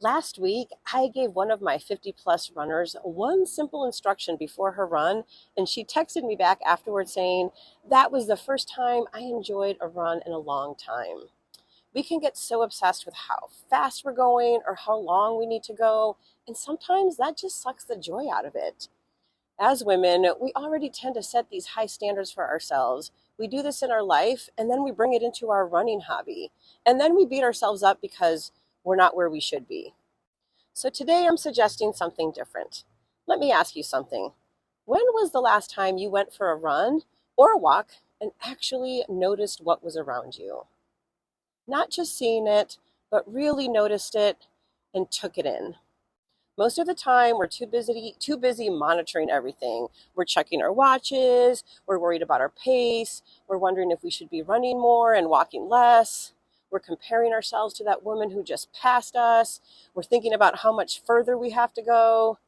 Last week, I gave one of my 50 plus runners one simple instruction before her run, and she texted me back afterwards saying, "That was the first time I enjoyed a run in a long time." We can get so obsessed with how fast we're going or how long we need to go, and sometimes that just sucks the joy out of it. As women, we already tend to set these high standards for ourselves. We do this in our life, and then we bring it into our running hobby. And then we beat ourselves up because we're not where we should be. So today I'm suggesting something different. Let me ask you something. When was the last time you went for a run or a walk and actually noticed what was around you? Not just seeing it, but really noticed it and took it in. Most of the time, we're too busy monitoring everything. We're checking our watches, we're worried about our pace, we're wondering if we should be running more and walking less. We're comparing ourselves to that woman who just passed us. We're thinking about how much further we have to go.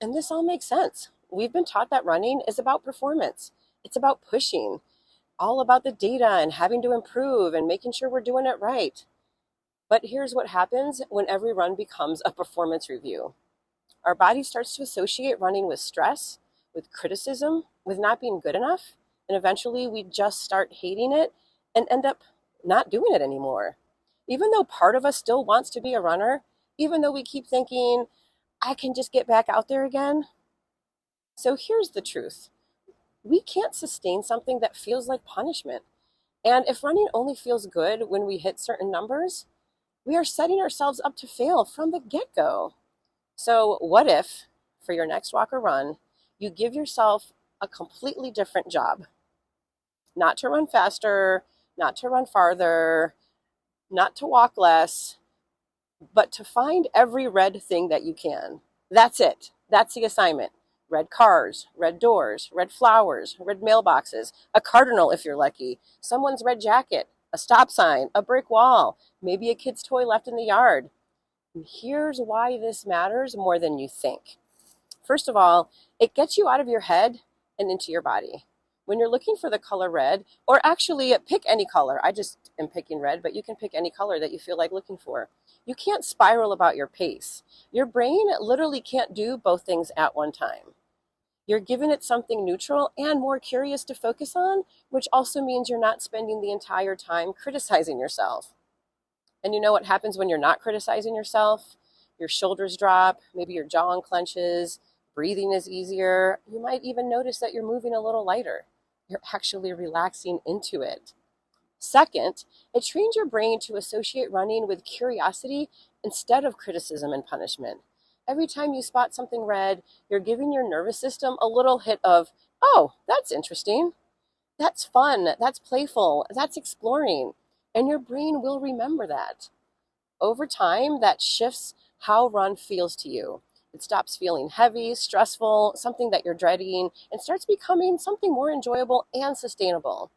And this all makes sense. We've been taught that running is about performance. It's about pushing, all about the data and having to improve and making sure we're doing it right. But here's what happens when every run becomes a performance review. Our body starts to associate running with stress, with criticism, with not being good enough, and eventually we just start hating it and end up not doing it anymore. Even though part of us still wants to be a runner, even though we keep thinking, I can just get back out there again. So here's the truth. We can't sustain something that feels like punishment. And if running only feels good when we hit certain numbers, we are setting ourselves up to fail from the get-go. So what if, for your next walk or run, you give yourself a completely different job? Not to run faster, not to run farther, not to walk less, but to find every red thing that you can. That's it. That's the assignment. Red cars, red doors, red flowers, red mailboxes, a cardinal if you're lucky, someone's red jacket, a stop sign, a brick wall, maybe a kid's toy left in the yard. And here's why this matters more than you think. First of all, it gets you out of your head and into your body. When you're looking for the color red, or actually pick any color, I just am picking red, but you can pick any color that you feel like looking for. You can't spiral about your pace. Your brain literally can't do both things at one time. You're giving it something neutral and more curious to focus on, which also means you're not spending the entire time criticizing yourself. And you know what happens when you're not criticizing yourself? Your shoulders drop, maybe your jaw unclenches, breathing is easier. You might even notice that you're moving a little lighter. You're actually relaxing into it. Second, it trains your brain to associate running with curiosity instead of criticism and punishment. Every time you spot something red, you're giving your nervous system a little hit of, oh, that's interesting. That's fun. That's playful. That's exploring. And your brain will remember that. Over time, that shifts how run feels to you. It stops feeling heavy, stressful, something that you're dreading, and starts becoming something more enjoyable and sustainable.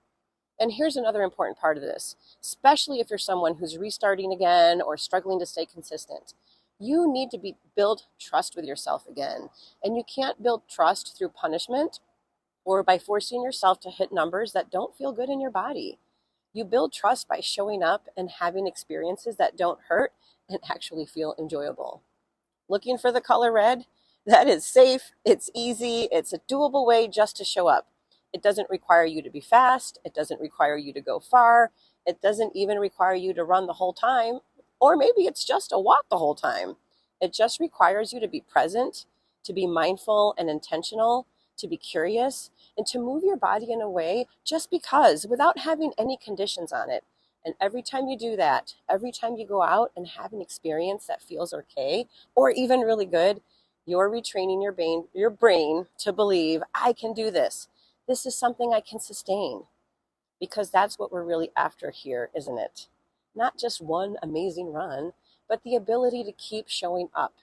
And here's another important part of this, especially if you're someone who's restarting again or struggling to stay consistent. You need to build trust with yourself again. And you can't build trust through punishment or by forcing yourself to hit numbers that don't feel good in your body. You build trust by showing up and having experiences that don't hurt and actually feel enjoyable. Looking for the color red? That is safe, it's easy, it's a doable way just to show up. It doesn't require you to be fast, it doesn't require you to go far, it doesn't even require you to run the whole time. Or maybe it's just a walk the whole time. It just requires you to be present, to be mindful and intentional, to be curious, and to move your body in a way just because, without having any conditions on it. And every time you do that, every time you go out and have an experience that feels okay, or even really good, you're retraining your brain to believe, I can do this. This is something I can sustain. Because that's what we're really after here, isn't it? Not just one amazing run, but the ability to keep showing up,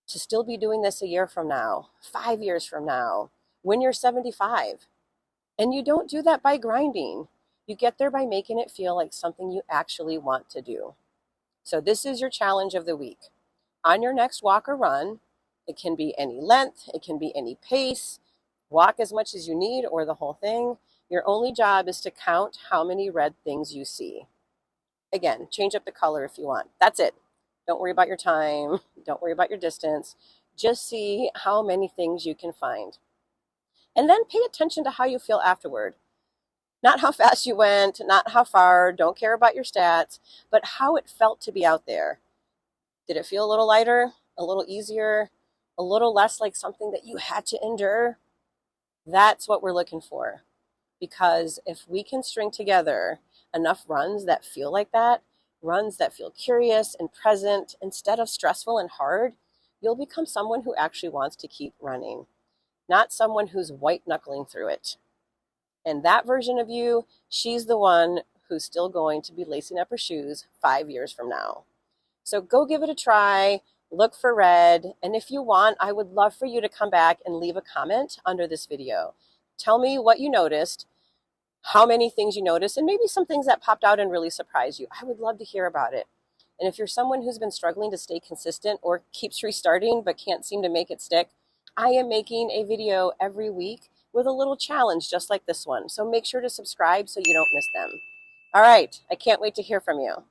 to still be doing this a year from now, 5 years from now, when you're 75. And you don't do that by grinding. You get there by making it feel like something you actually want to do. So this is your challenge of the week. On your next walk or run, it can be any length, it can be any pace, walk as much as you need or the whole thing. Your only job is to count how many red things you see. Again, change up the color if you want. That's it. Don't worry about your time. Don't worry about your distance. Just see how many things you can find. And then pay attention to how you feel afterward. Not how fast you went, not how far, don't care about your stats, but how it felt to be out there. Did it feel a little lighter, a little easier, a little less like something that you had to endure? That's what we're looking for. Because if we can string together enough runs that feel like that, runs that feel curious and present instead of stressful and hard, you'll become someone who actually wants to keep running, not someone who's white knuckling through it. And that version of you, she's the one who's still going to be lacing up her shoes 5 years from now. So go give it a try, look for red, and if you want, I would love for you to come back and leave a comment under this video. Tell me what you noticed, how many things you noticed, and maybe some things that popped out and really surprised you. I would love to hear about it. And if you're someone who's been struggling to stay consistent or keeps restarting but can't seem to make it stick, I am making a video every week with a little challenge just like this one. So make sure to subscribe so you don't miss them. All right, I can't wait to hear from you.